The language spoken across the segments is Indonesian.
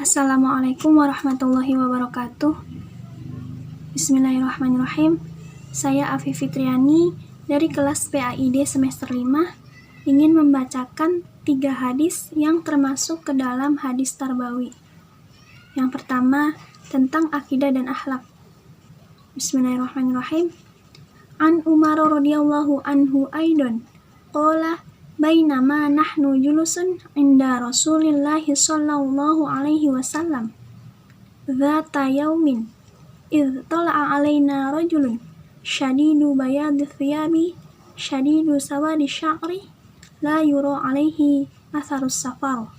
Assalamualaikum warahmatullahi wabarakatuh. Bismillahirrahmanirrahim. Saya Afi Fitriani dari kelas PAID semester 5 ingin membacakan 3 hadis yang termasuk ke dalam hadis tarbawi. Yang pertama, tentang akidah dan akhlak. Bismillahirrahmanirrahim. An Umar radhiyallahu anhu aidon qala bainama nahnu julusun inda Rasulillahi sallallahu alaihi wasallam dzata yaumin idh tala'a alaina rajulun syadidu bayadi thiyabi syadidu sawadi sya'ri la yura alaihi atharus safar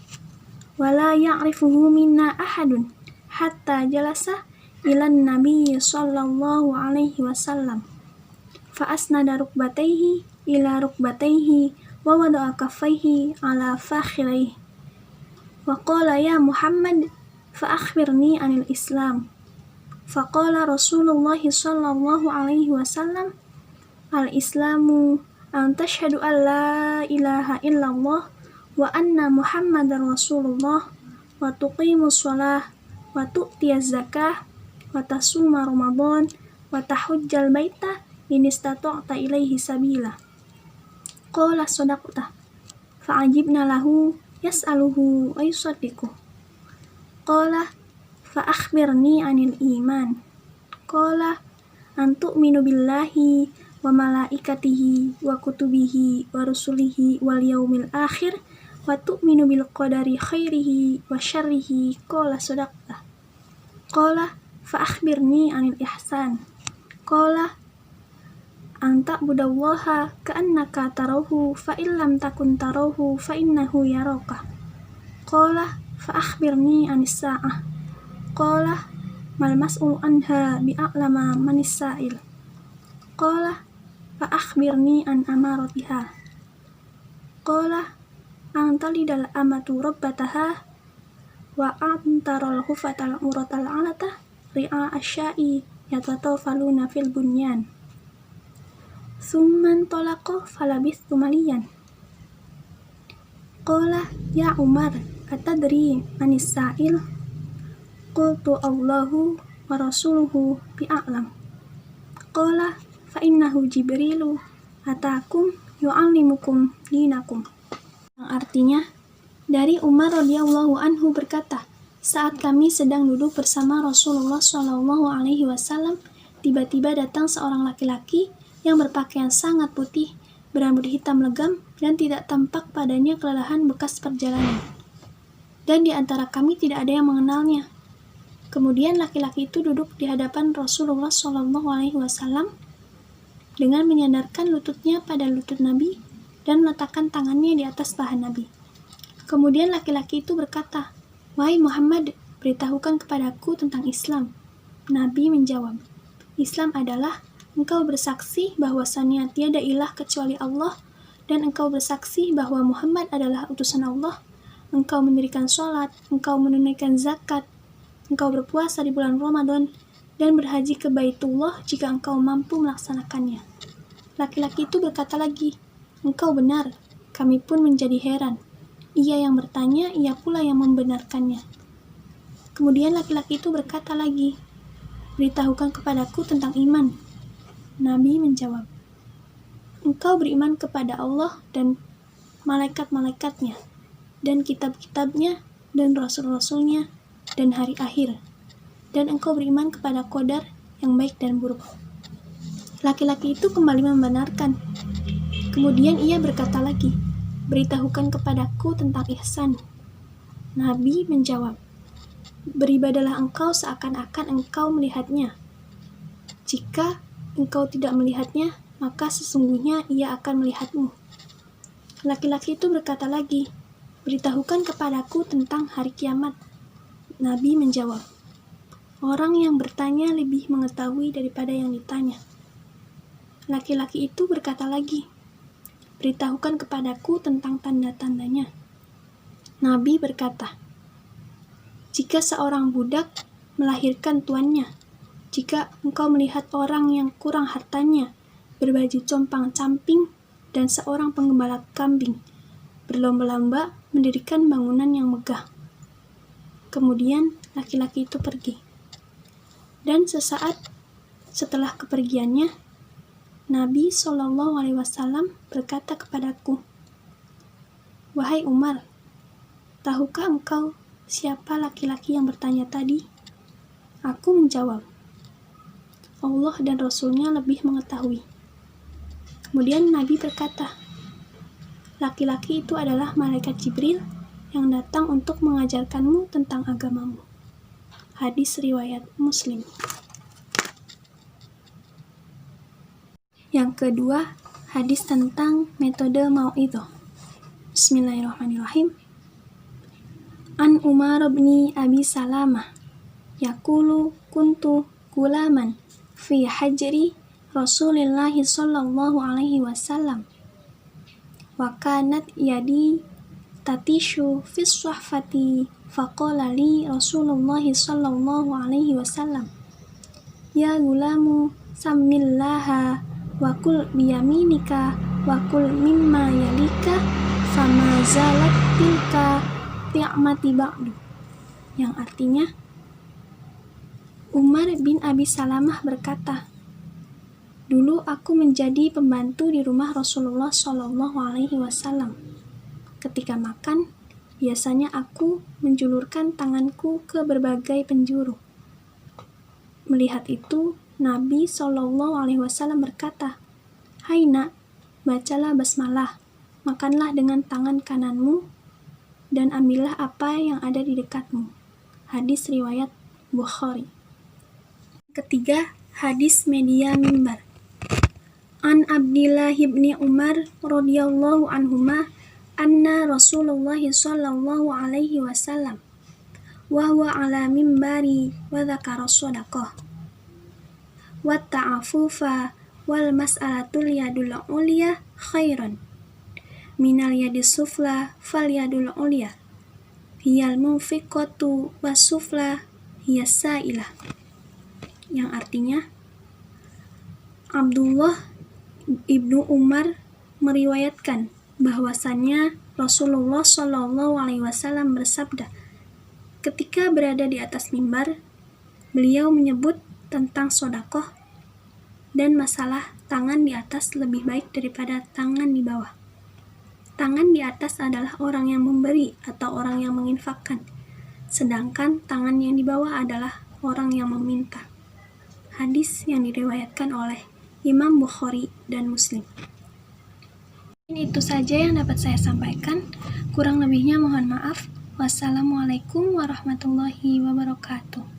wa la ya'rifuhu minna ahadun hatta jalasa ilan nabiyyi sallallahu alaihi wasallam fa asnada rukbatayhi ila rukbatayhi wa wada'a kaffayhi ala fakhirayhi wa qala ya Muhammad fa akhbirni anil Islam fa qala Rasulullah sallallahu alaihi wasallam al Islamu an tashhadu an la ilaha illallah wa anna Muhammadar Rasulullah wa tuqimus shalah wa tu'tiyaz zakah wa tasuma Ramadan wa tahujjal baita in istata'ta ilaihi sabila. Qala sadaqta fa'ajibna lahu yas'aluhu wa yusaddiqu. Qala fa akhbirni anil iman. Qala an tu'minu billahi wa malaikatihi wa kutubihi wa rusulihi wal yaumil akhir wa tu'minu bil qadari khairihi wa syarrihi. Qala sadaqta. Qala fa akhbirni anil ihsan. Qala anta budallaha ka'annaka tarahu fa illam takun tarahu fa innahu yaraka. Qala fa akhbirni anis sa'ah. Qala mal mas'ul anha bi'a'lama manis sa'il. Qala fa akhbirni an amaratiha. Qala anta lidal amatu rabbataha wa antaral hufatal uratal alata ri'a asya'i yatatawfaluna fil bunyan. Summan tolako falabithu maliyan. Qala ya Umar atadri manis sa'il. Qultu Allahu wa rasuluhu bi'a'lam. Qala fa innahu Jibrilu atakum yu'allimukum dinakum. Yang artinya, dari Umar radhiyallahu anhu berkata, saat kami sedang duduk bersama Rasulullah sallallahu alaihi wasallam, tiba-tiba datang seorang laki-laki yang berpakaian sangat putih, berambut hitam legam, dan tidak tampak padanya kelelahan bekas perjalanan. Dan di antara kami tidak ada yang mengenalnya. Kemudian laki-laki itu duduk di hadapan Rasulullah SAW dengan menyandarkan lututnya pada lutut Nabi dan meletakkan tangannya di atas paha Nabi. Kemudian laki-laki itu berkata, "Wahai Muhammad, beritahukan kepadaku tentang Islam." Nabi menjawab, "Islam adalah engkau bersaksi bahwasannya tiada ilah kecuali Allah, dan engkau bersaksi bahwa Muhammad adalah utusan Allah, engkau mendirikan sholat, engkau menunaikan zakat, engkau berpuasa di bulan Ramadan, dan berhaji ke Baitullah jika engkau mampu melaksanakannya." Laki-laki itu berkata lagi, "Engkau benar." Kami pun menjadi heran. Ia yang bertanya, ia pula yang membenarkannya. Kemudian laki-laki itu berkata lagi, "Beritahukan kepadaku tentang iman." Nabi menjawab, engkau beriman kepada Allah dan malaikat-malaikatnya, dan kitab-kitabnya, dan rasul-rasulnya, dan hari akhir, dan engkau beriman kepada qadar yang baik dan buruk. Laki-laki itu kembali membenarkan. Kemudian ia berkata lagi, beritahukan kepadaku tentang ihsan. Nabi menjawab, beribadalah engkau seakan-akan engkau melihatnya. Jika engkau tidak melihatnya, maka sesungguhnya ia akan melihatmu. Laki-laki itu berkata lagi, beritahukan kepadaku tentang hari kiamat. Nabi menjawab, orang yang bertanya lebih mengetahui daripada yang ditanya. Laki-laki itu berkata lagi, beritahukan kepadaku tentang tanda-tandanya. Nabi berkata, jika seorang budak melahirkan tuannya, jika engkau melihat orang yang kurang hartanya, berbaju compang-camping, dan seorang penggembala kambing, berlomba-lomba mendirikan bangunan yang megah. Kemudian laki-laki itu pergi. Dan sesaat setelah kepergiannya, Nabi SAW berkata kepadaku, "Wahai Umar, tahukah engkau siapa laki-laki yang bertanya tadi?" Aku menjawab, "Allah dan Rasulnya lebih mengetahui." Kemudian Nabi berkata, "Laki-laki itu adalah malaikat Jibril yang datang untuk mengajarkanmu tentang agamamu." Hadis riwayat Muslim. Yang kedua, hadis tentang metode mau'idhah. Bismillahirrahmanirrahim. An Umar bin Abi Salamah yaqulu kuntu gulaman fi hajri Rasulillahi sallallahu alaihi wasallam wa kanat yadi tatishu fis suhfati faqala li Rasulullahi sallallahu alaihi wasallam, "Ya gulamu samillaha wa kul biyaminika wa kul mimma yalika fama zalat tilka ti'mati ba'du." Yang artinya, Umar bin Abi Salamah berkata, "Dulu aku menjadi pembantu di rumah Rasulullah Shallallahu Alaihi Wasallam. Ketika makan, biasanya aku menjulurkan tanganku ke berbagai penjuru." Melihat itu, Nabi Shallallahu Alaihi Wasallam berkata, "Hai nak, bacalah basmalah, makanlah dengan tangan kananmu, dan ambillah apa yang ada di dekatmu." Hadis riwayat Bukhari. Ketiga, hadis media mimbar. An Abdillah bin Umar radhiyallahu anhuma anna Rasulullah sallallahu alaihi wasallam wa huwa ala mimbari wa dzakara shadaqah wa ta'afufa wal mas'alatul yadul ulya khairan minal yadis sufla fal yadul ulya hiyal munfiqatu was sufla hiyas sa'ilah. Yang artinya, Abdullah ibnu Umar meriwayatkan bahwasannya Rasulullah Shallallahu Alaihi Wasallam bersabda, ketika berada di atas mimbar, beliau menyebut tentang sodakoh dan masalah tangan di atas lebih baik daripada tangan di bawah. Tangan di atas adalah orang yang memberi atau orang yang menginfakkan, sedangkan tangan yang di bawah adalah orang yang meminta. Hadis yang diriwayatkan oleh Imam Bukhari dan Muslim. Itu saja yang dapat saya sampaikan. Kurang lebihnya mohon maaf. Wassalamualaikum warahmatullahi wabarakatuh.